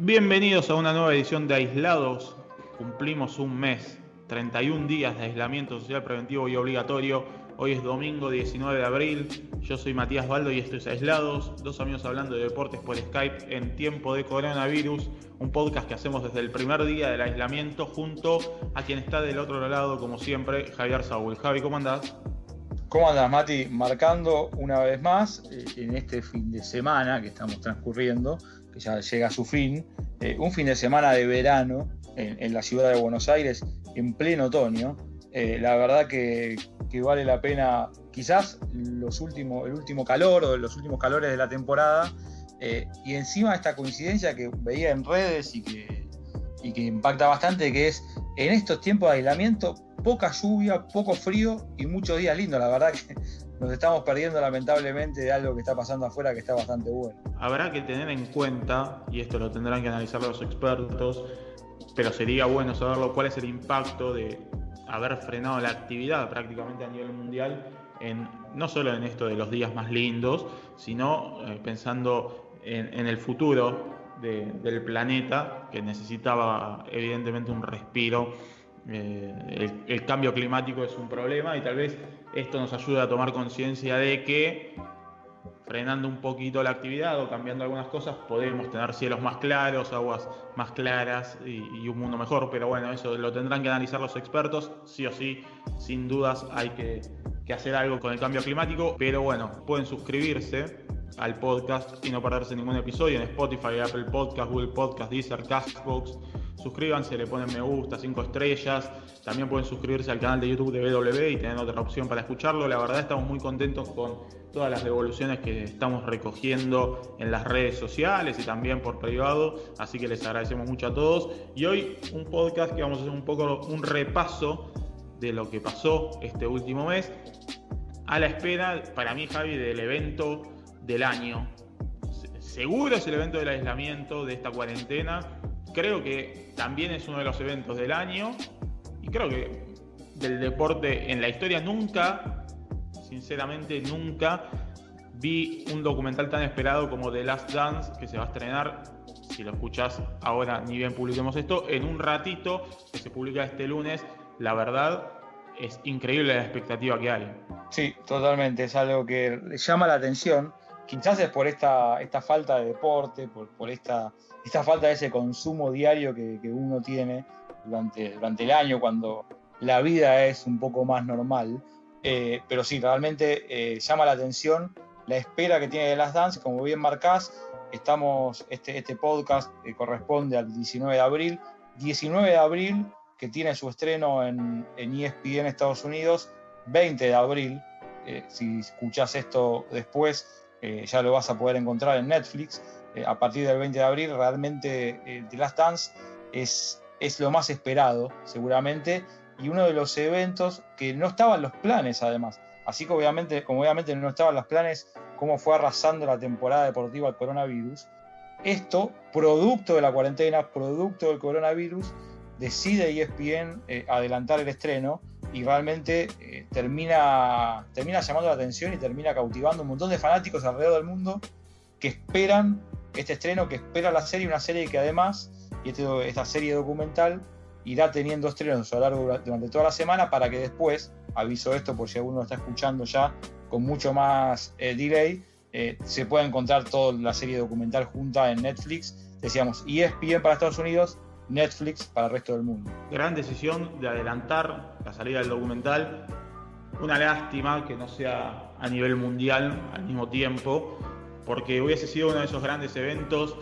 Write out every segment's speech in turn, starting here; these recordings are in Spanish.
Bienvenidos a una nueva edición de Aislados. Cumplimos un mes, 31 días de aislamiento social preventivo y obligatorio. Hoy es domingo 19 de abril. Yo soy Matías Baldo y esto es Aislados. Dos amigos hablando de deportes por Skype en tiempo de coronavirus. Un podcast que hacemos desde el primer día del aislamiento junto a quien está del otro lado, como siempre, Javier Saúl. Javi, ¿cómo andás? ¿Cómo andas, Mati? Marcando una vez más en este fin de semana que estamos transcurriendo, que ya llega a su fin, un fin de semana de verano en la ciudad de Buenos Aires, en pleno otoño. La verdad que vale la pena, quizás el último calor o los últimos calores de la temporada, y encima esta coincidencia que veía en redes y que impacta bastante, que es en estos tiempos de aislamiento, poca lluvia, poco frío y muchos días lindos. La verdad que nos estamos perdiendo lamentablemente de algo que está pasando afuera que está bastante bueno. Habrá que tener en cuenta, y esto lo tendrán que analizar los expertos, pero sería bueno saberlo, cuál es el impacto de haber frenado la actividad prácticamente a nivel mundial, no solo en esto de los días más lindos, sino pensando en el futuro del planeta, que necesitaba evidentemente un respiro. El cambio climático es un problema y tal vez esto nos ayuda a tomar conciencia de que frenando un poquito la actividad o cambiando algunas cosas podemos tener cielos más claros, aguas más claras y un mundo mejor. Pero bueno, eso lo tendrán que analizar los expertos. Sí o sí, sin dudas hay que hacer algo con el cambio climático. Pero bueno, pueden suscribirse al podcast y no perderse ningún episodio en Spotify, Apple Podcast, Google Podcast, Deezer, Castbox. Suscríbanse, le ponen me gusta, 5 estrellas. También pueden suscribirse al canal de YouTube de BW y tener otra opción para escucharlo. La verdad estamos muy contentos con todas las devoluciones que estamos recogiendo en las redes sociales y también por privado, así que les agradecemos mucho a todos. Y hoy un podcast que vamos a hacer un poco un repaso de lo que pasó este último mes, a la espera, para mí, Javi, del evento del año. Seguro es el evento del aislamiento, de esta cuarentena. Creo que también es uno de los eventos del año y creo que del deporte en la historia. Sinceramente nunca vi un documental tan esperado como The Last Dance, que se va a estrenar, si lo escuchás ahora, ni bien publiquemos esto, en un ratito, que se publica este lunes. La verdad es increíble la expectativa que hay. Sí, totalmente, es algo que llama la atención. Quizás es por esta falta de deporte, por esta falta de ese consumo diario que uno tiene durante el año, cuando la vida es un poco más normal. Pero sí, realmente llama la atención la espera que tiene The Last Dance. Como bien marcás, este podcast corresponde al 19 de abril. 19 de abril, que tiene su estreno en ESPN Estados Unidos. 20 de abril, si escuchás esto después, ya lo vas a poder encontrar en Netflix. A partir del 20 de abril, realmente The Last Dance es lo más esperado, seguramente, y uno de los eventos que no estaban los planes, además. Así que como obviamente no estaban los planes, cómo fue arrasando la temporada deportiva el coronavirus. Esto, producto de la cuarentena, producto del coronavirus, decide ESPN adelantar el estreno y realmente termina llamando la atención y termina cautivando un montón de fanáticos alrededor del mundo que esperan este estreno, que esperan la serie, una serie que además, esta serie documental, irá teniendo estrenos durante toda la semana, para que después, aviso esto por si alguno lo está escuchando ya con mucho más delay, se pueda encontrar toda la serie documental junta en Netflix. Decíamos, ESPN para Estados Unidos, Netflix para el resto del mundo. Gran decisión de adelantar la salida del documental. Una lástima que no sea a nivel mundial al mismo tiempo, porque hubiese sido uno de esos grandes eventos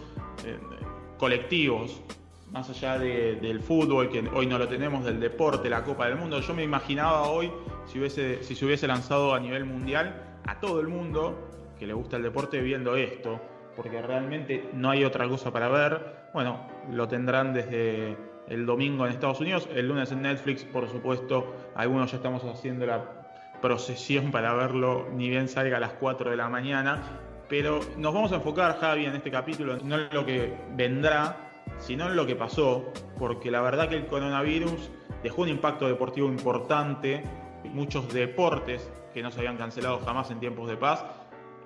colectivos, más allá del fútbol, que hoy no lo tenemos, del deporte, la Copa del Mundo. Yo me imaginaba hoy, si se hubiese lanzado a nivel mundial, a todo el mundo que le gusta el deporte viendo esto, porque realmente no hay otra cosa para ver. Bueno, lo tendrán desde el domingo en Estados Unidos, el lunes en Netflix, por supuesto. Algunos ya estamos haciendo la procesión para verlo, ni bien salga a las 4 de la mañana. Pero nos vamos a enfocar, Javi, en este capítulo, no en lo que vendrá, sino en lo que pasó, porque la verdad que el coronavirus dejó un impacto deportivo importante. Muchos deportes que no se habían cancelado jamás en tiempos de paz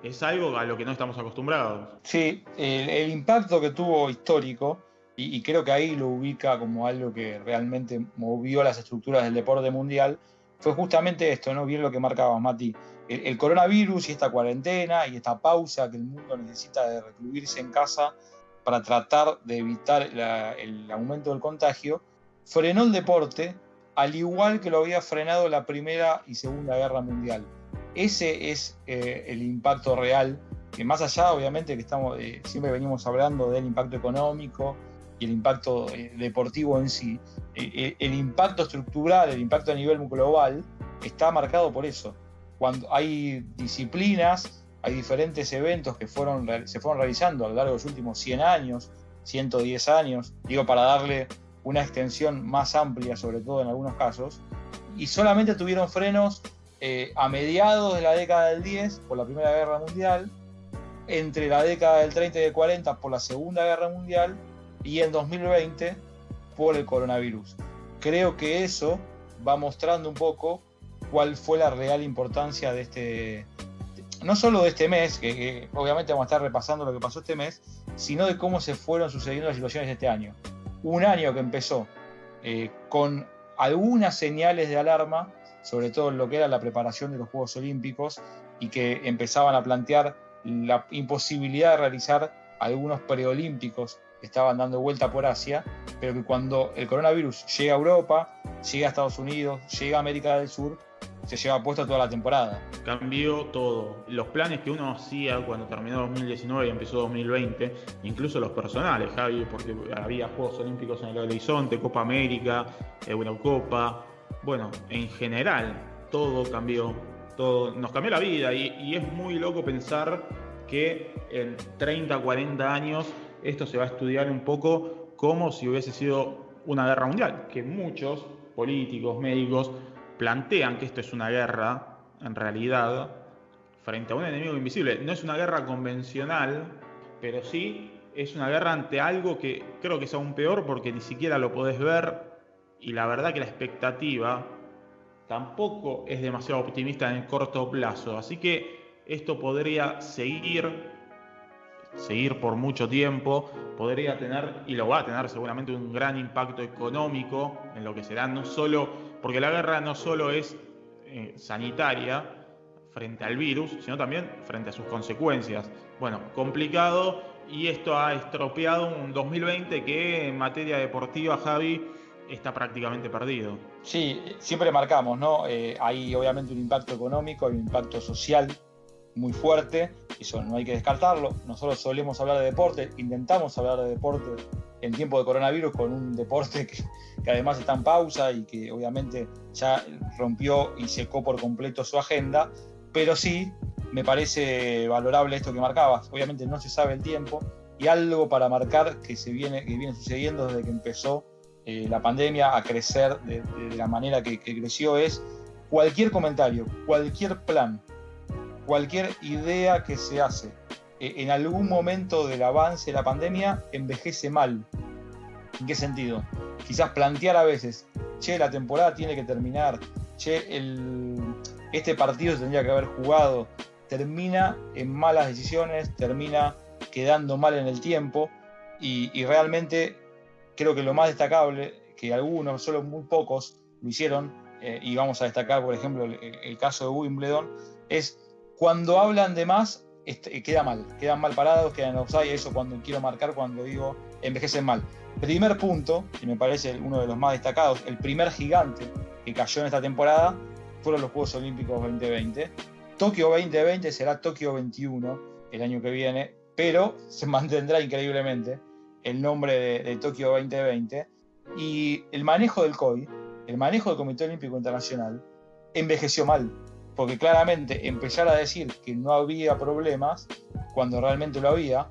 es algo a lo que no estamos acostumbrados. Sí, el impacto que tuvo histórico, y creo que ahí lo ubica como algo que realmente movió las estructuras del deporte mundial, fue justamente esto, ¿no? Bien lo que marcabas, Mati. El coronavirus y esta cuarentena y esta pausa que el mundo necesita de recluirse en casa para tratar de evitar el aumento del contagio, frenó el deporte, al igual que lo había frenado la Primera y Segunda Guerra Mundial. Ese es el impacto real, que más allá, obviamente, que siempre venimos hablando del impacto económico y el impacto deportivo en sí, el impacto estructural, el impacto a nivel global, está marcado por eso. Cuando hay disciplinas, hay diferentes eventos que se fueron realizando a lo largo de los últimos 100 años, 110 años, digo, para darle una extensión más amplia, sobre todo en algunos casos, y solamente tuvieron frenos a mediados de la década del 10 por la Primera Guerra Mundial, entre la década del 30 y del 40 por la Segunda Guerra Mundial y en 2020 por el coronavirus. Creo que eso va mostrando un poco cuál fue la real importancia de no solo de este mes, que obviamente vamos a estar repasando lo que pasó este mes, sino de cómo se fueron sucediendo las situaciones de este año. Un año que empezó con algunas señales de alarma, sobre todo en lo que era la preparación de los Juegos Olímpicos, y que empezaban a plantear la imposibilidad de realizar algunos preolímpicos que estaban dando vuelta por Asia, pero que cuando el coronavirus llega a Europa, llega a Estados Unidos, llega a América del Sur, se lleva puesta toda la temporada. Cambió todo. Los planes que uno hacía cuando terminó 2019 y empezó 2020, incluso los personales, Javi, porque había Juegos Olímpicos en el horizonte, Copa América, Eurocopa. Bueno, en general, todo cambió. Todo, nos cambió la vida y es muy loco pensar que en 30, 40 años esto se va a estudiar un poco como si hubiese sido una guerra mundial, que muchos políticos, médicos, plantean que esto es una guerra, en realidad, frente a un enemigo invisible. No es una guerra convencional, pero sí es una guerra ante algo que creo que es aún peor porque ni siquiera lo podés ver, y la verdad que la expectativa tampoco es demasiado optimista en el corto plazo. Así que esto podría seguir por mucho tiempo, podría tener, y lo va a tener seguramente, un gran impacto económico en lo que será no solo, porque la guerra no solo es sanitaria frente al virus, sino también frente a sus consecuencias. Bueno, complicado, y esto ha estropeado un 2020 que en materia deportiva, Javi, está prácticamente perdido. Sí, siempre marcamos, ¿no? Hay obviamente un impacto económico, hay un impacto social muy fuerte, eso no hay que descartarlo. Nosotros solemos hablar de deporte, intentamos hablar de deporte en tiempo de coronavirus con un deporte que además está en pausa y que obviamente ya rompió y secó por completo su agenda, pero sí me parece valorable esto que marcabas. Obviamente no se sabe el tiempo, y algo para marcar que viene sucediendo desde que empezó la pandemia a crecer de la manera que creció es cualquier comentario, cualquier plan, cualquier idea que se hace en algún momento del avance de la pandemia envejece mal. ¿En qué sentido? Quizás plantear a veces, che, la temporada tiene que terminar, che, este partido se tendría que haber jugado, termina en malas decisiones, termina quedando mal en el tiempo, y realmente creo que lo más destacable, que algunos, solo muy pocos, lo hicieron, y vamos a destacar, por ejemplo, el caso de Wimbledon, es cuando hablan de más, quedan mal parados, quedan en offside. Eso cuando quiero marcar, cuando digo envejecen mal. Primer punto, y me parece uno de los más destacados, el primer gigante que cayó en esta temporada fueron los Juegos Olímpicos 2020. Tokio 2020 será Tokio 21 el año que viene, pero se mantendrá increíblemente el nombre de Tokio 2020. Y el manejo del COI, el manejo del Comité Olímpico Internacional, envejeció mal, porque claramente empezar a decir que no había problemas cuando realmente lo había,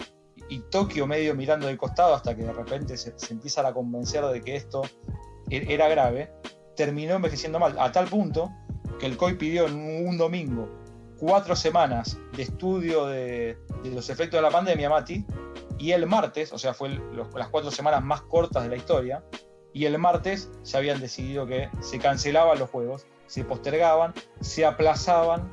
y Tokio medio mirando de costado hasta que de repente se empiezan a convencer de que esto era grave, terminó envejeciendo mal, a tal punto que el COI pidió en un domingo 4 semanas de estudio de los efectos de la pandemia, Mati, y el martes, o sea, fue las 4 semanas más cortas de la historia, y el martes ya habían decidido que se cancelaban los juegos, se postergaban, se aplazaban,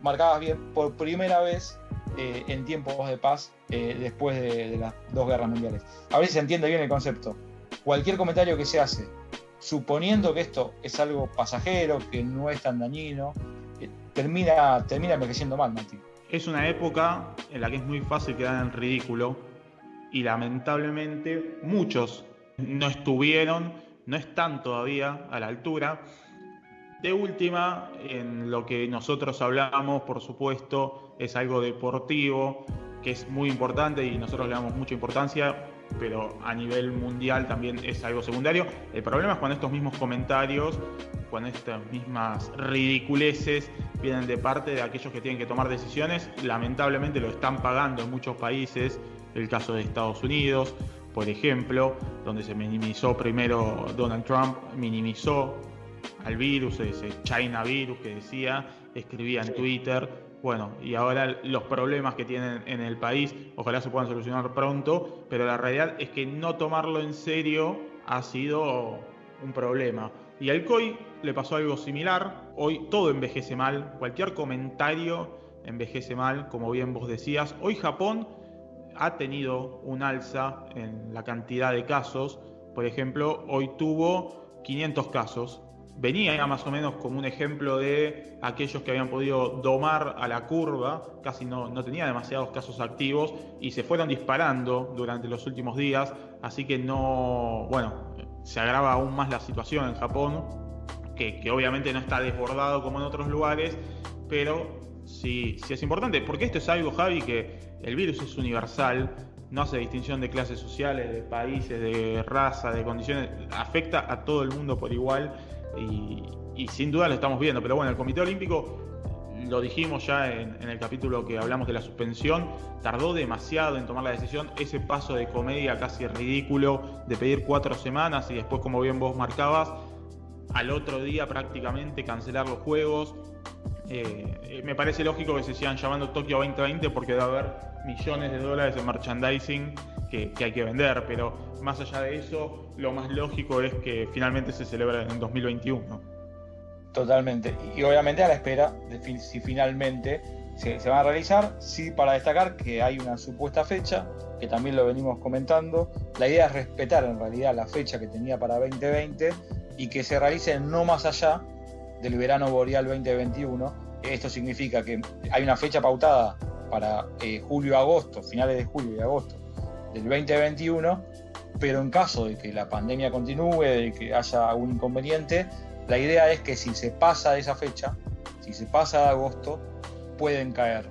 marcabas bien, por primera vez en tiempos de paz después de las dos guerras mundiales. A ver si se entiende bien el concepto. Cualquier comentario que se hace, suponiendo que esto es algo pasajero, que no es tan dañino, termina envejeciendo mal, Mati. Es una época en la que es muy fácil quedar en ridículo y lamentablemente muchos no estuvieron, no están todavía a la altura. De última, en lo que nosotros hablamos, por supuesto, es algo deportivo, que es muy importante y nosotros le damos mucha importancia, pero a nivel mundial también es algo secundario. El problema es cuando estos mismos comentarios, cuando estas mismas ridiculeces vienen de parte de aquellos que tienen que tomar decisiones. Lamentablemente lo están pagando en muchos países, el caso de Estados Unidos, por ejemplo, donde se minimizó primero Donald Trump, minimizó al virus, ese China virus que decía, escribía en Twitter. Bueno, y ahora los problemas que tienen en el país, ojalá se puedan solucionar pronto, pero la realidad es que no tomarlo en serio ha sido un problema. Y al COI le pasó algo similar. Hoy todo envejece mal, cualquier comentario envejece mal, como bien vos decías. Hoy Japón ha tenido un alza en la cantidad de casos. Por ejemplo, hoy tuvo 500 casos. Venía más o menos como un ejemplo de aquellos que habían podido domar a la curva, casi no tenía demasiados casos activos y se fueron disparando durante los últimos días, así que se agrava aún más la situación en Japón, que obviamente no está desbordado como en otros lugares, pero sí es importante, porque esto es algo, Javi, que el virus es universal, no hace distinción de clases sociales, de países, de raza, de condiciones, afecta a todo el mundo por igual. Y sin duda lo estamos viendo, pero bueno, el Comité Olímpico, lo dijimos ya en el capítulo que hablamos de la suspensión, tardó demasiado en tomar la decisión. Ese paso de comedia casi ridículo de pedir 4 semanas y después, como bien vos marcabas, al otro día prácticamente cancelar los juegos. Me parece lógico que se sigan llamando Tokio 2020 porque debe haber millones de dólares en merchandising que hay que vender, pero más allá de eso, lo más lógico es que finalmente se celebre en 2021. Totalmente, y obviamente a la espera de si finalmente se van a realizar. Sí, para destacar que hay una supuesta fecha, que también lo venimos comentando. La idea es respetar en realidad la fecha que tenía para 2020 y que se realice no más allá del verano boreal 2021. Esto significa que hay una fecha pautada para julio-agosto, finales de julio y agosto del 2021, pero en caso de que la pandemia continúe, de que haya algún inconveniente, la idea es que si se pasa de esa fecha, si se pasa de agosto, pueden caer.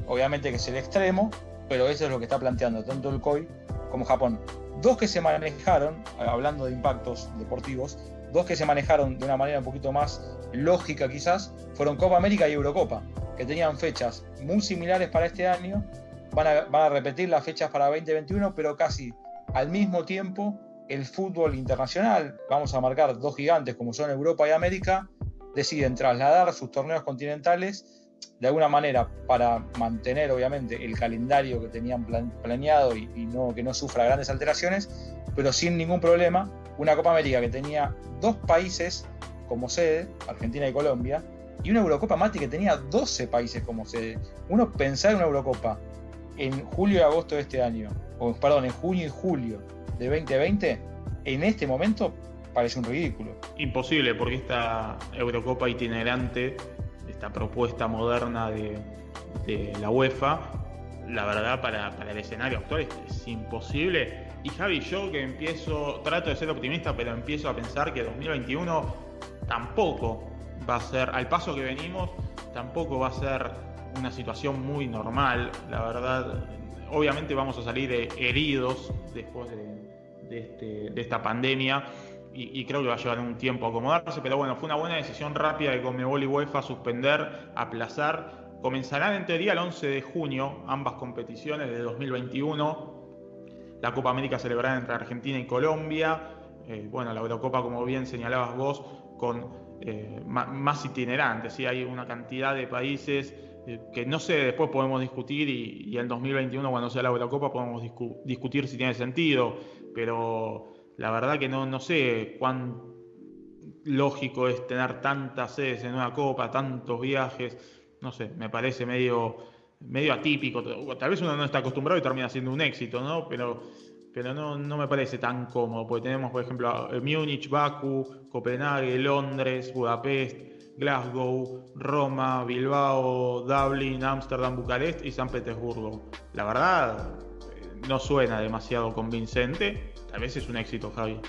Obviamente que es el extremo, pero eso es lo que está planteando tanto el COI como Japón. Dos que se manejaron, hablando de impactos deportivos, dos que se manejaron de una manera un poquito más lógica quizás, fueron Copa América y Eurocopa, que tenían fechas muy similares para este año. Van a repetir las fechas para 2021, pero casi al mismo tiempo el fútbol internacional, vamos a marcar dos gigantes como son Europa y América, deciden trasladar sus torneos continentales de alguna manera para mantener obviamente el calendario que tenían planeado y que no sufra grandes alteraciones, pero sin ningún problema. Una Copa América que tenía dos países como sede, Argentina y Colombia, y una Eurocopa, Mati, que tenía 12 países como sede. Uno pensar en una Eurocopa en julio y agosto de este año, en junio y julio de 2020, en este momento parece un ridículo. Imposible, porque esta Eurocopa itinerante, esta propuesta moderna de la UEFA, la verdad para el escenario actual es imposible. Y Javi, yo que trato de ser optimista, pero empiezo a pensar que 2021 tampoco va a ser, al paso que venimos, tampoco va a ser una situación muy normal, la verdad. Obviamente vamos a salir heridos después de esta pandemia y creo que va a llevar un tiempo a acomodarse, pero bueno, fue una buena decisión rápida de Conmebol y UEFA suspender, aplazar. Comenzarán en teoría el 11 de junio ambas competiciones de 2021. La Copa América celebrada entre Argentina y Colombia. La Eurocopa, como bien señalabas vos, con más itinerantes. ¿Sí? Hay una cantidad de países que no sé, después podemos discutir y en 2021 cuando sea la Eurocopa podemos discutir si tiene sentido, pero la verdad que no sé cuán lógico es tener tantas sedes en una copa, tantos viajes, no sé, me parece medio medio atípico. Tal vez uno no está acostumbrado y termina siendo un éxito, ¿no? Pero no me parece tan cómodo, porque tenemos, por ejemplo, Múnich, Bakú, Copenhague, Londres, Budapest, Glasgow, Roma, Bilbao, Dublín, Ámsterdam, Bucarest y San Petersburgo. La verdad, no suena demasiado convincente. Tal vez es un éxito, Javi.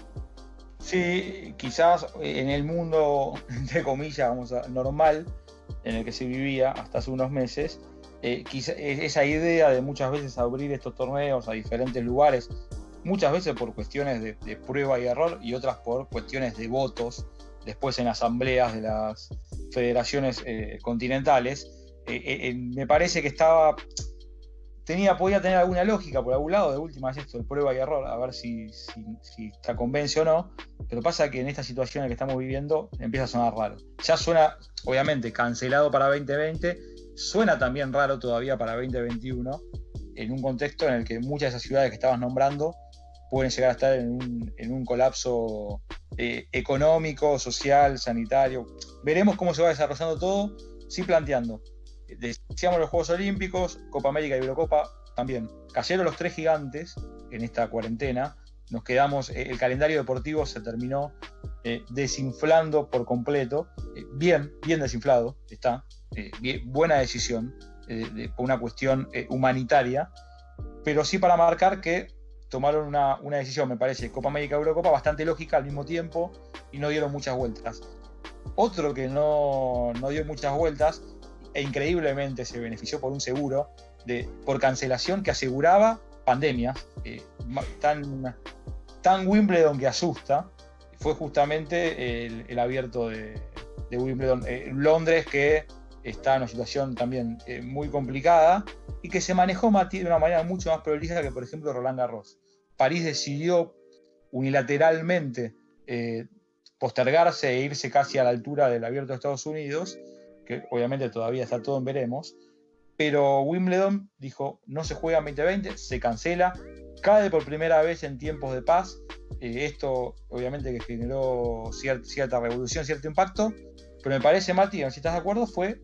Sí, quizás en el mundo, entre comillas, normal, en el que se vivía hasta hace unos meses, esa idea de muchas veces abrir estos torneos a diferentes lugares, muchas veces por cuestiones de prueba y error y otras por cuestiones de votos, después en asambleas de las federaciones continentales, me parece que podía tener alguna lógica por algún lado. De última es esto, el prueba y error, a ver si te convence o no, pero pasa que en esta situación en la que estamos viviendo empieza a sonar raro. Ya suena, obviamente, cancelado para 2020, suena también raro todavía para 2021, en un contexto en el que muchas de esas ciudades que estabas nombrando pueden llegar a estar en un colapso económico, social, sanitario. Veremos cómo se va desarrollando todo, sí planteando. Decíamos los Juegos Olímpicos, Copa América y Eurocopa también. Cayeron los 3 gigantes en esta cuarentena. Nos quedamos, el calendario deportivo se terminó desinflando por completo. Bien desinflado está. Buena decisión por una cuestión humanitaria, pero sí para marcar que tomaron una decisión, me parece, Copa América y Eurocopa bastante lógica al mismo tiempo y no dieron muchas vueltas. Otro que no dio muchas vueltas e increíblemente se benefició por un seguro por cancelación que aseguraba pandemias, tan Wimbledon que asusta, fue justamente el abierto de Wimbledon, Londres, que está en una situación también muy complicada y que se manejó de una manera mucho más prolija que, por ejemplo, Roland Garros. París decidió unilateralmente postergarse e irse casi a la altura del abierto de Estados Unidos, que obviamente todavía está todo en veremos, pero Wimbledon dijo, no se juega en 2020, se cancela, cae por primera vez en tiempos de paz. Esto obviamente que generó cierta revolución, cierto impacto, pero me parece, Mati, si estás de acuerdo, fue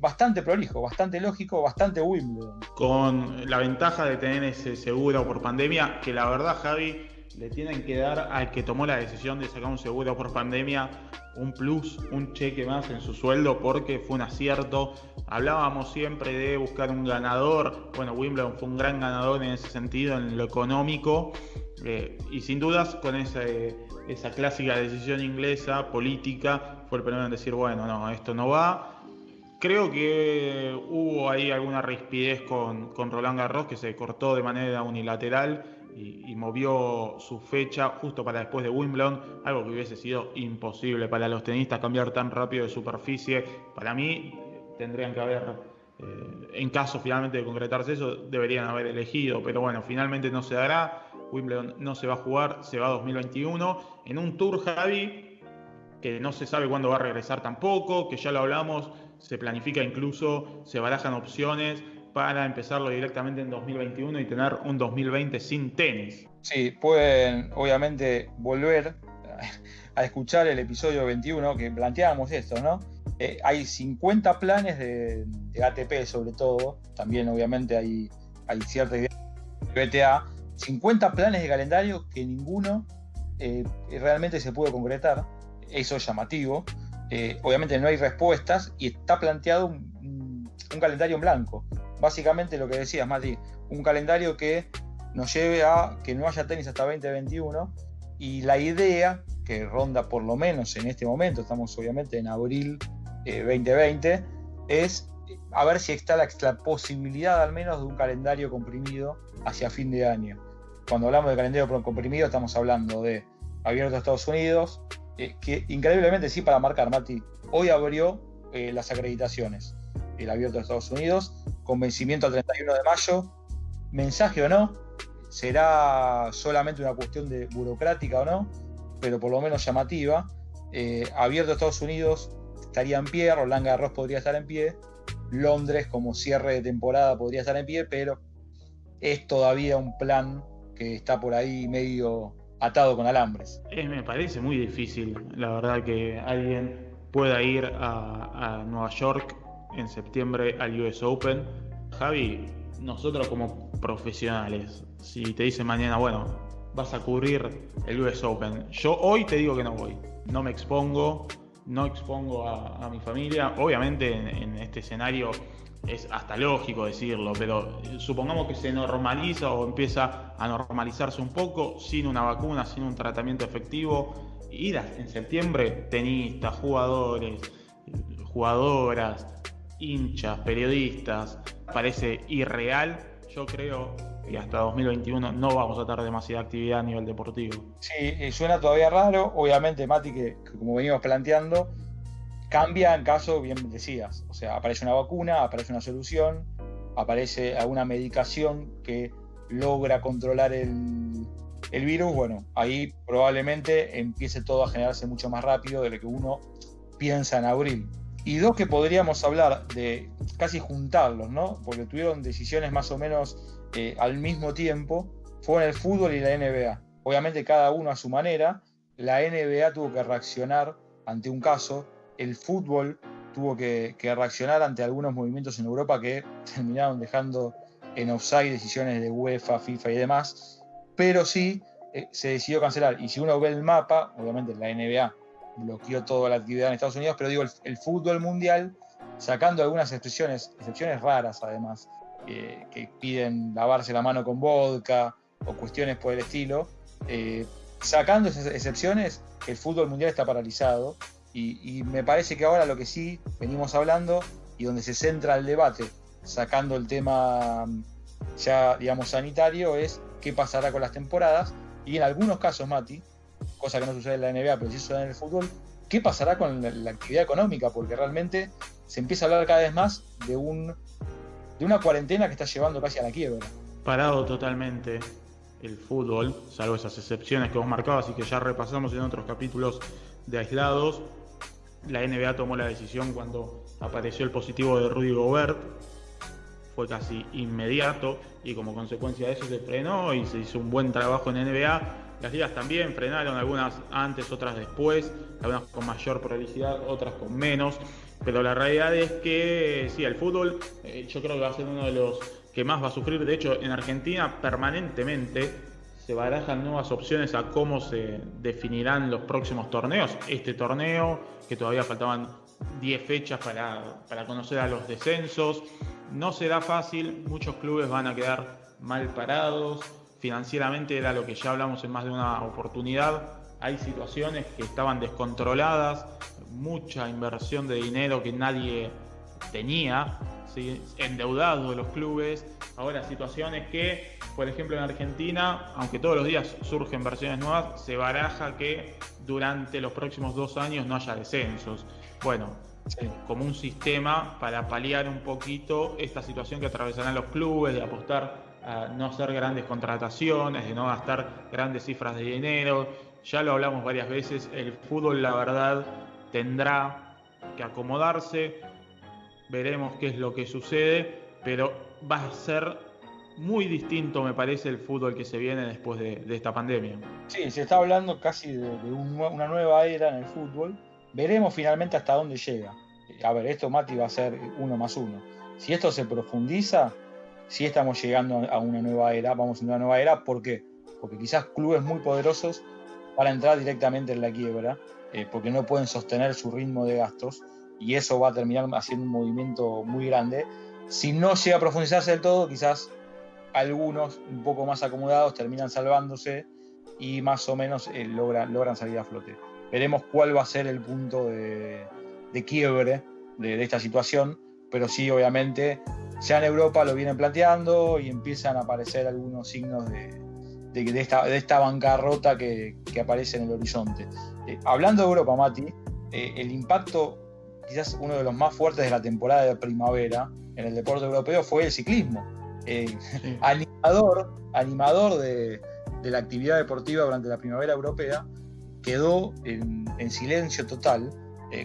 bastante prolijo, bastante lógico, bastante Wimbledon. Con la ventaja de tener ese seguro por pandemia, que la verdad, Javi, le tienen que dar al que tomó la decisión de sacar un seguro por pandemia un plus, un cheque más en su sueldo, porque fue un acierto. Hablábamos siempre de buscar un ganador. Bueno, Wimbledon fue un gran ganador en ese sentido, en lo económico, y sin dudas con esa clásica decisión inglesa, política, fue el primero en decir, bueno, no, esto no va. Creo que hubo ahí alguna rispidez con Roland Garros, que se cortó de manera unilateral y movió su fecha justo para después de Wimbledon, algo que hubiese sido imposible para los tenistas cambiar tan rápido de superficie. Para mí tendrían que haber, en caso finalmente de concretarse eso, deberían haber elegido, pero bueno, finalmente no se dará. Wimbledon no se va a jugar, se va a 2021 en un Tour, Javi, que no se sabe cuándo va a regresar tampoco, que ya lo hablamos, se planifica incluso, se barajan opciones para empezarlo directamente en 2021 y tener un 2020 sin tenis. Sí, pueden obviamente volver a escuchar el episodio 21 que planteábamos esto, ¿no? Hay 50 planes de ATP sobre todo, también obviamente hay cierta idea de BTA, 50 planes de calendario que ninguno realmente se pudo concretar. Eso es llamativo. Obviamente no hay respuestas y está planteado un calendario en blanco. Básicamente lo que decías, Mati, un calendario que nos lleve a que no haya tenis hasta 2021, y la idea que ronda por lo menos en este momento, estamos obviamente en abril 2020, es a ver si está la posibilidad al menos de un calendario comprimido hacia fin de año. Cuando hablamos de calendario comprimido estamos hablando de abierto a Estados Unidos, que increíblemente sí, para marcar, Mati, hoy abrió las acreditaciones, el abierto de Estados Unidos, con vencimiento al 31 de mayo, mensaje o no, será solamente una cuestión de burocrática o no, pero por lo menos llamativa. Abierto a Estados Unidos estaría en pie, Roland Garros podría estar en pie, Londres como cierre de temporada podría estar en pie, pero es todavía un plan que está por ahí medio atado con alambres. Me parece muy difícil, la verdad, que alguien pueda ir a Nueva York en septiembre al US Open. Javi, nosotros como profesionales, si te dicen mañana, bueno, vas a cubrir el US Open, yo hoy te digo que no voy, no me expongo, no expongo a mi familia, obviamente en este escenario es hasta lógico decirlo, pero supongamos que se normaliza o empieza a normalizarse un poco sin una vacuna, sin un tratamiento efectivo, ir en septiembre, tenistas, jugadores, jugadoras, hinchas, periodistas, parece irreal. Yo creo que hasta 2021 no vamos a tener demasiada actividad a nivel deportivo. Sí, suena todavía raro, obviamente, Mati, que como venimos planteando, cambia en caso, bien decías, o sea, aparece una vacuna, aparece una solución, aparece alguna medicación que logra controlar el virus, bueno, ahí probablemente empiece todo a generarse mucho más rápido de lo que uno piensa en abril. Y dos que podríamos hablar de casi juntarlos, ¿no? Porque tuvieron decisiones más o menos al mismo tiempo, fueron el fútbol y la NBA. Obviamente cada uno a su manera. La NBA tuvo que reaccionar ante un caso, el fútbol tuvo que reaccionar ante algunos movimientos en Europa que terminaron dejando en offside decisiones de UEFA, FIFA y demás, pero sí se decidió cancelar. Y si uno ve el mapa, obviamente la NBA bloqueó toda la actividad en Estados Unidos, pero digo, el fútbol mundial, sacando algunas excepciones raras además, que piden lavarse la mano con vodka o cuestiones por el estilo, sacando esas excepciones, el fútbol mundial está paralizado y me parece que ahora lo que sí venimos hablando y donde se centra el debate, sacando el tema ya, digamos, sanitario, es qué pasará con las temporadas y en algunos casos, Mati, cosa que no sucede en la NBA, pero sí sucede en el fútbol, ¿qué pasará con la actividad económica? Porque realmente se empieza a hablar cada vez más de una cuarentena que está llevando casi a la quiebra. Parado totalmente el fútbol, salvo esas excepciones que vos marcabas y que ya repasamos en otros capítulos de aislados. La NBA tomó la decisión cuando apareció el positivo de Rudy Gobert, fue casi inmediato y como consecuencia de eso se frenó y se hizo un buen trabajo en NBA. Las ligas también frenaron, algunas antes, otras después, algunas con mayor prolijidad, otras con menos, pero la realidad es que sí, el fútbol yo creo que va a ser uno de los que más va a sufrir. De hecho, en Argentina permanentemente se barajan nuevas opciones a cómo se definirán los próximos torneos. Este torneo, que todavía faltaban 10 fechas para conocer a los descensos, no será fácil, muchos clubes van a quedar mal parados. Financieramente era lo que ya hablamos en más de una oportunidad. Hay situaciones que estaban descontroladas, mucha inversión de dinero que nadie tenía, ¿sí? Endeudados de los clubes. Ahora situaciones que, por ejemplo en Argentina, aunque todos los días surgen versiones nuevas, se baraja que durante los próximos 2 años no haya descensos. Bueno, sí, como un sistema para paliar un poquito esta situación que atravesarán los clubes, de apostar a no hacer grandes contrataciones, de no gastar grandes cifras de dinero. Ya lo hablamos varias veces, el fútbol la verdad tendrá que acomodarse, veremos qué es lo que sucede, pero va a ser muy distinto, me parece, el fútbol que se viene después de esta pandemia. Sí, se está hablando casi de una nueva era en el fútbol. Veremos finalmente hasta dónde llega. A ver, esto, Mati, va a ser 1+1. Si esto se profundiza, sí estamos llegando a una nueva era, vamos a una nueva era. ¿Por qué? Porque quizás clubes muy poderosos van a entrar directamente en la quiebra, porque no pueden sostener su ritmo de gastos, y eso va a terminar haciendo un movimiento muy grande. Si no llega a profundizarse del todo, quizás algunos un poco más acomodados terminan salvándose y más o menos logran salir a flote. Veremos cuál va a ser el punto de quiebre de esta situación, pero sí, obviamente, ya en Europa lo vienen planteando y empiezan a aparecer algunos signos de esta bancarrota que aparece en el horizonte. Hablando de Europa, Mati, el impacto, quizás uno de los más fuertes de la temporada de primavera en el deporte europeo fue el ciclismo. Sí. Animador de la actividad deportiva durante la primavera europea, quedó en silencio total,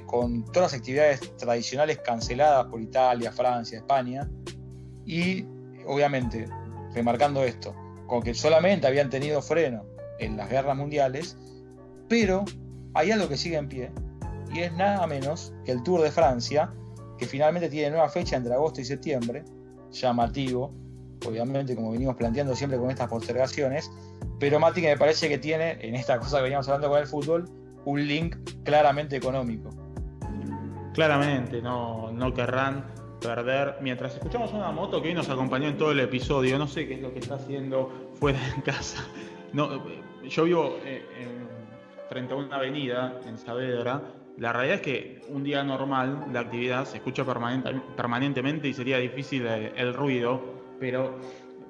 con todas las actividades tradicionales canceladas por Italia, Francia, España, y obviamente, remarcando esto, con que solamente habían tenido freno en las guerras mundiales, pero hay algo que sigue en pie, y es nada menos que el Tour de Francia, que finalmente tiene nueva fecha entre agosto y septiembre, llamativo, obviamente, como venimos planteando siempre con estas postergaciones, pero Mati, que me parece que tiene, en esta cosa que veníamos hablando con el fútbol, un link claramente económico. Claramente, no querrán perder. Mientras escuchamos una moto que hoy nos acompañó en todo el episodio, no sé qué es lo que está haciendo fuera de casa. No, yo vivo frente a una avenida en Saavedra. La realidad es que un día normal la actividad se escucha permanentemente y sería difícil el ruido, pero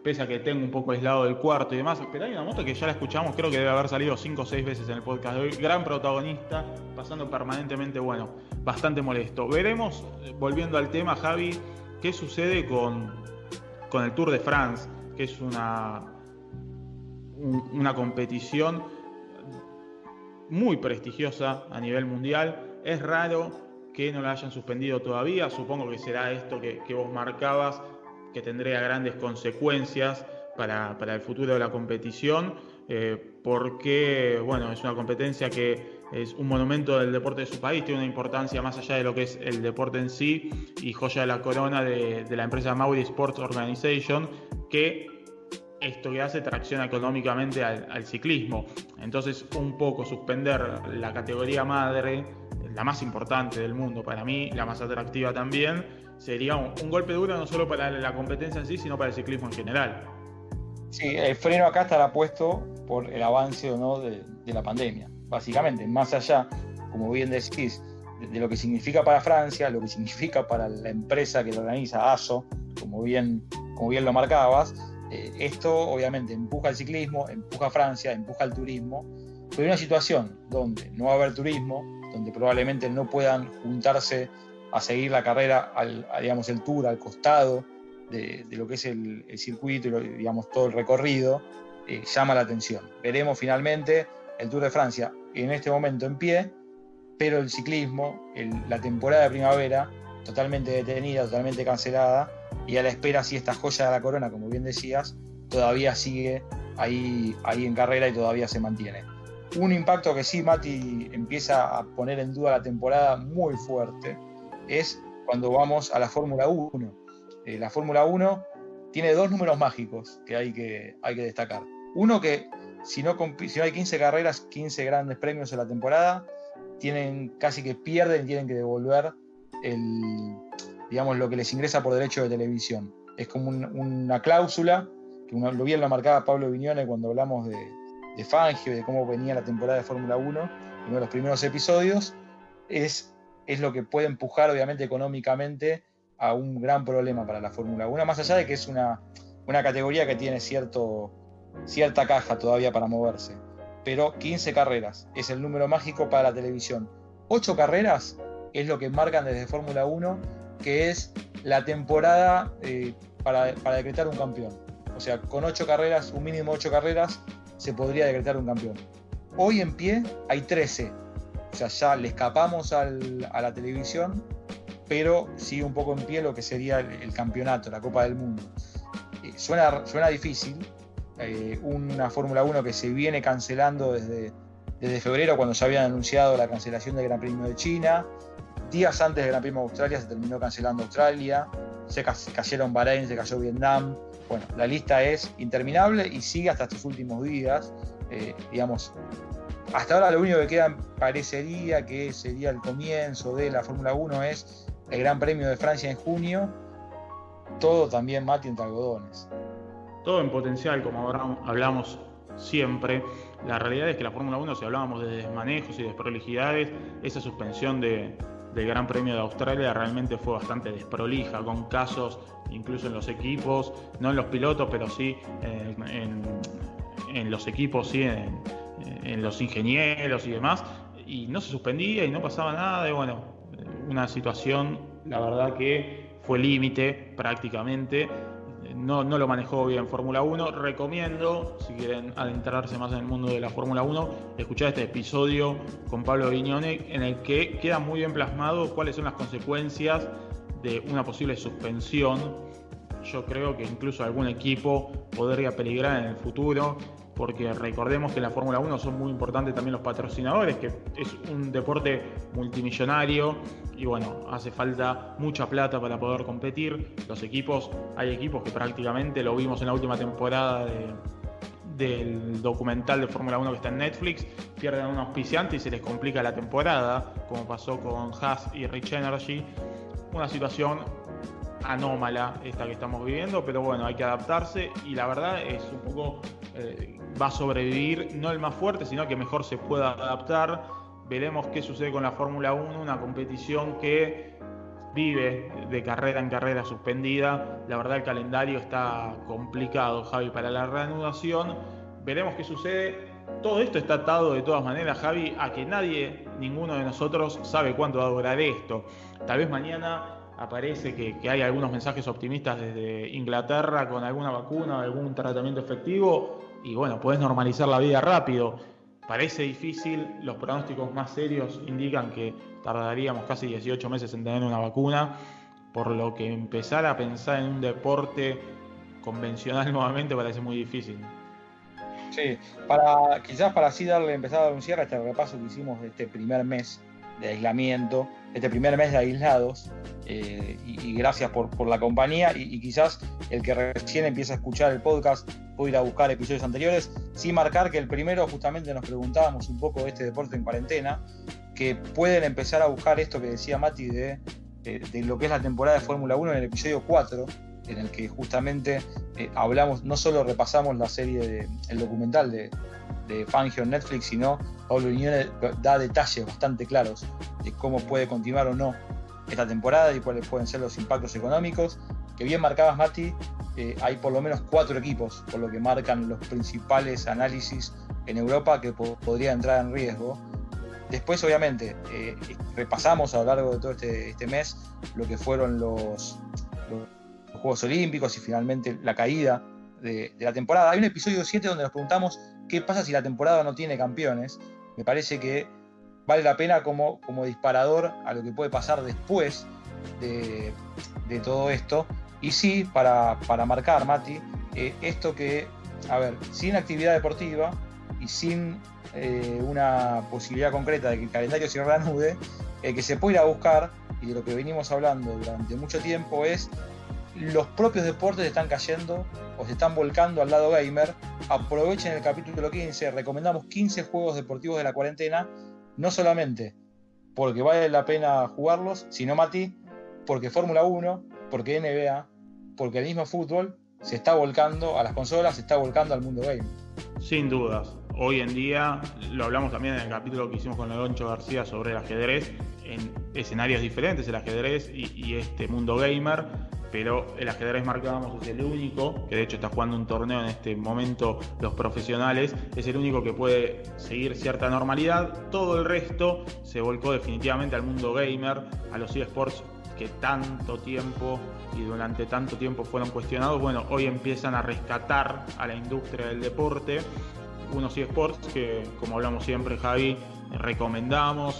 pese a que tengo un poco aislado del cuarto y demás, pero hay una moto que ya la escuchamos, creo que debe haber salido 5 o 6 veces en el podcast de hoy, gran protagonista, pasando permanentemente, bueno, bastante molesto. Veremos, volviendo al tema, Javi, qué sucede con el Tour de France, que es una competición muy prestigiosa a nivel mundial. Es raro que no la hayan suspendido todavía, supongo que será esto que vos marcabas, que tendría grandes consecuencias para el futuro de la competición, porque bueno, es una competencia que es un monumento del deporte de su país, tiene una importancia más allá de lo que es el deporte en sí, y joya de la corona de la empresa Mauri Sports Organization, que esto que hace tracciona económicamente al ciclismo. Entonces, un poco suspender la categoría madre, la más importante del mundo para mí, la más atractiva también, sería un golpe duro no solo para la competencia en sí, sino para el ciclismo en general. Sí, el freno acá estará puesto por el avance o no de la pandemia. Básicamente, más allá, como bien decís, de lo que significa para Francia, lo que significa para la empresa que lo organiza, ASO, como bien lo marcabas, esto obviamente empuja el ciclismo, empuja a Francia, empuja el turismo, pero hay una situación donde no va a haber turismo, donde probablemente no puedan juntarse a seguir la carrera, digamos, el tour al costado de lo que es el circuito y digamos, todo el recorrido, llama la atención. Veremos finalmente el Tour de Francia en este momento en pie, pero el ciclismo, la temporada de primavera, totalmente detenida, totalmente cancelada, y a la espera si esta joya de la corona, como bien decías, todavía sigue ahí en carrera y todavía se mantiene. Un impacto que sí, Mati, empieza a poner en duda la temporada muy fuerte es cuando vamos a la Fórmula 1. La Fórmula 1 tiene 2 números mágicos que hay que destacar. Uno, que si no hay 15 carreras, 15 grandes premios en la temporada, casi que pierden y tienen que devolver digamos, lo que les ingresa por derecho de televisión. Es como una cláusula, que lo bien lo marcaba Pablo Viñone cuando hablamos de Fangio y de cómo venía la temporada de Fórmula 1, uno de los primeros episodios, es lo que puede empujar obviamente económicamente a un gran problema para la Fórmula 1, más allá de que es una categoría que tiene cierta caja todavía para moverse. Pero 15 carreras es el número mágico para la televisión. 8 carreras es lo que marcan desde Fórmula 1, que es la temporada para decretar un campeón. O sea, con 8 carreras, un mínimo de 8 carreras, se podría decretar un campeón. Hoy en pie hay 13. O sea, ya le escapamos a la televisión, pero sigue un poco en pie lo que sería el campeonato, la Copa del Mundo. Suena difícil. Una Fórmula 1 que se viene cancelando desde febrero, cuando ya habían anunciado la cancelación del Gran Premio de China. Días antes del Gran Premio de Australia se terminó cancelando Australia, se cayeron Bahrein, se cayó Vietnam. Bueno, la lista es interminable y sigue hasta estos últimos días. Digamos, hasta ahora lo único que queda parecería que sería el comienzo de la Fórmula 1 es el Gran Premio de Francia en junio. Todo también, Mati, entre algodones. Todo en potencial, como hablamos siempre. La realidad es que la Fórmula 1, si hablábamos de desmanejos y desprolijidades, esa suspensión del Gran Premio de Australia realmente fue bastante desprolija, con casos incluso en los equipos, no en los pilotos, pero sí en los equipos, sí en los ingenieros y demás, y no se suspendía y no pasaba nada, y bueno, una situación, la verdad que fue límite prácticamente. No lo manejó bien Fórmula 1. Recomiendo, si quieren adentrarse más en el mundo de la Fórmula 1, escuchar este episodio con Pablo Viñone, en el que queda muy bien plasmado cuáles son las consecuencias de una posible suspensión. Yo creo que incluso algún equipo podría peligrar en el futuro. porque recordemos que en la Fórmula 1 son muy importantes también los patrocinadores, que es un deporte multimillonario y bueno, hace falta mucha plata para poder competir. Hay equipos que prácticamente, lo vimos en la última temporada del documental de Fórmula 1 que está en Netflix, pierden a un auspiciante y se les complica la temporada, como pasó con Haas y Rich Energy. Una situación anómala esta que estamos viviendo, pero bueno, hay que adaptarse y la verdad es un poco va a sobrevivir no el más fuerte, sino que mejor se pueda adaptar. Veremos qué sucede con la Fórmula 1, una competición que vive de carrera en carrera suspendida. La verdad el calendario está complicado, Javi, para la reanudación. Veremos qué sucede. Todo esto está atado de todas maneras, Javi, a que ninguno de nosotros sabe cuánto va a durar esto. Tal vez mañana aparece que hay algunos mensajes optimistas desde Inglaterra con alguna vacuna o algún tratamiento efectivo y bueno, puedes normalizar la vida rápido. Parece difícil, los pronósticos más serios indican que tardaríamos casi 18 meses en tener una vacuna, por lo que empezar a pensar en un deporte convencional nuevamente parece muy difícil. Sí, quizás para así empezar a anunciar este repaso que hicimos de este primer mes de aislamiento, este primer mes de aislados, y gracias por la compañía, y quizás el que recién empieza a escuchar el podcast puede ir a buscar episodios anteriores, sin marcar que el primero justamente nos preguntábamos un poco de este deporte en cuarentena, que pueden empezar a buscar esto que decía Mati de lo que es la temporada de Fórmula 1 en el episodio 4, en el que justamente hablamos, no solo repasamos la serie el documental de Fangio en Netflix, sino Pablo Viñoles da detalles bastante claros de cómo puede continuar o no esta temporada y cuáles pueden ser los impactos económicos, que bien marcabas, Mati. Hay por lo menos 4 equipos, por lo que marcan los principales análisis en Europa que podría entrar en riesgo. Después, obviamente, repasamos a lo largo de todo este mes lo que fueron los Juegos Olímpicos y finalmente la caída de la temporada. Hay un episodio 7 donde nos preguntamos qué pasa si la temporada no tiene campeones. Me parece que vale la pena como disparador a lo que puede pasar después de todo esto. Y sí, para marcar, Mati, esto que, a ver, sin actividad deportiva y sin una posibilidad concreta de que el calendario se reanude, que se puede ir a buscar, y de lo que venimos hablando durante mucho tiempo, es los propios deportes están cayendo o se están volcando al lado gamer. Aprovechen el capítulo 15, recomendamos 15 juegos deportivos de la cuarentena, no solamente porque vale la pena jugarlos, sino, Mati, porque Fórmula 1, porque NBA, porque el mismo fútbol se está volcando a las consolas, se está volcando al mundo gamer. Sin dudas. Hoy en día, lo hablamos también en el capítulo que hicimos con Leoncho García sobre el ajedrez, en escenarios diferentes, el ajedrez y este mundo gamer, pero el ajedrez, marcábamos, es el único, que de hecho está jugando un torneo en este momento los profesionales, es el único que puede seguir cierta normalidad. Todo el resto se volcó definitivamente al mundo gamer, a los eSports que tanto tiempo y durante tanto tiempo fueron cuestionados. Bueno, hoy empiezan a rescatar a la industria del deporte, unos eSports que, como hablamos siempre, Javi, recomendamos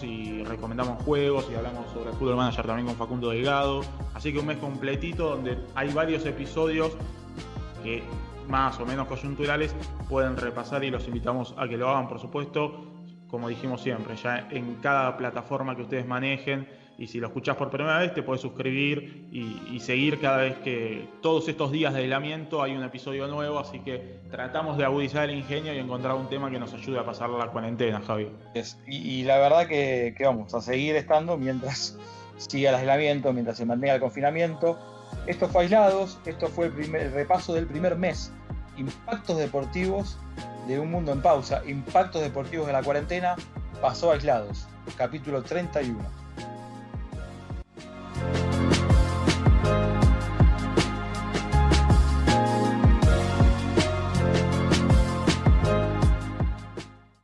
juegos y hablamos sobre Football Manager también con Facundo Delgado. Así que un mes completito donde hay varios episodios que más o menos coyunturales pueden repasar y los invitamos a que lo hagan, por supuesto, como dijimos siempre, ya en cada plataforma que ustedes manejen. Y si lo escuchás por primera vez, te puedes suscribir y seguir cada vez que todos estos días de aislamiento hay un episodio nuevo. Así que tratamos de agudizar el ingenio y encontrar un tema que nos ayude a pasar la cuarentena, Javi. Y la verdad que vamos a seguir estando mientras siga el aislamiento, mientras se mantenga el confinamiento. Esto fue Aislados, esto fue el repaso del primer mes. Impactos deportivos de un mundo en pausa, impactos deportivos de la cuarentena, pasó Aislados, capítulo 31.